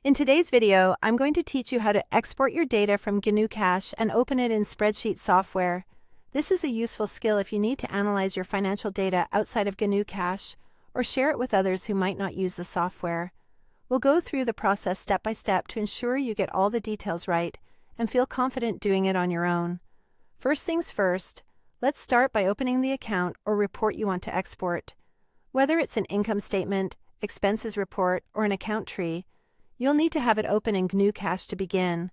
In today's video, I'm going to teach you how to export your data from GnuCash and open it in Spreadsheet software. This is a useful skill if you need to analyze your financial data outside of GnuCash or share it with others who might not use the software. We'll go through the process step by step to ensure you get all the details right and feel confident doing it on your own. First things first, let's start by opening the account or report you want to export. Whether it's an income statement, expenses report, or an account tree, you'll need to have it open in GnuCash to begin.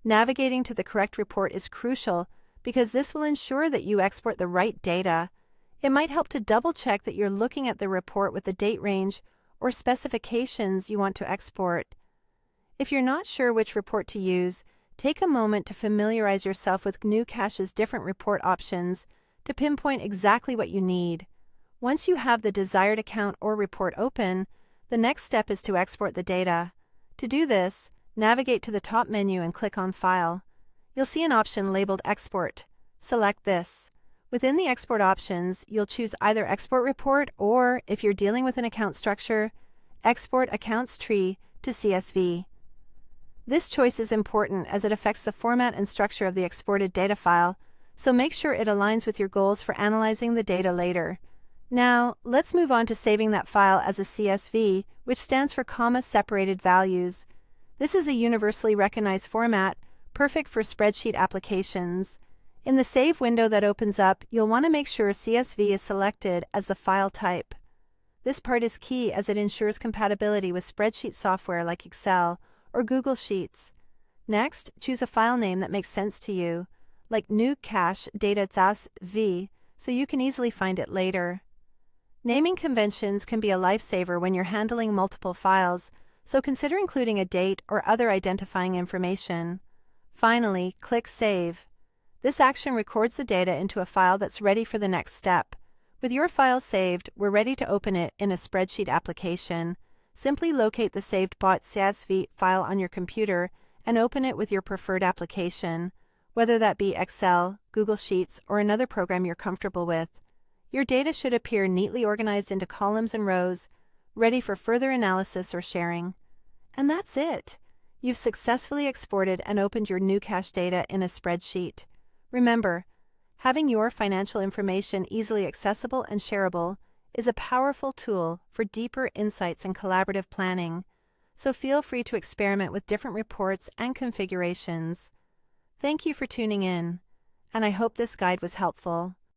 Navigating to the correct report is crucial because this will ensure that you export the right data. It might help to double-check that you're looking at the report with the date range or specifications you want to export. If you're not sure which report to use, take a moment to familiarize yourself with GnuCash's different report options to pinpoint exactly what you need. Once you have the desired account or report open, the next step is to export the data. To do this, navigate to the top menu and click on File. You'll see an option labeled Export. Select this. Within the export options, you'll choose either Export Report or, if you're dealing with an account structure, Export Accounts Tree to CSV. This choice is important as it affects the format and structure of the exported data file, so make sure it aligns with your goals for analyzing the data later. Now, let's move on to saving that file as a CSV, which stands for comma-separated values. This is a universally recognized format, perfect for spreadsheet applications. In the Save window that opens up, you'll want to make sure CSV is selected as the file type. This part is key as it ensures compatibility with spreadsheet software like Excel or Google Sheets. Next, choose a file name that makes sense to you, like GnuCash Data CSV, so you can easily find it later. Naming conventions can be a lifesaver when you're handling multiple files, so consider including a date or other identifying information. Finally, click Save. This action records the data into a file that's ready for the next step. With your file saved, we're ready to open it in a spreadsheet application. Simply locate the saved .csv file on your computer and open it with your preferred application, whether that be Excel, Google Sheets, or another program you're comfortable with. Your data should appear neatly organized into columns and rows, ready for further analysis or sharing. And that's it. You've successfully exported and opened your GnuCash data in a spreadsheet. Remember, having your financial information easily accessible and shareable is a powerful tool for deeper insights and collaborative planning, so feel free to experiment with different reports and configurations. Thank you for tuning in, and I hope this guide was helpful.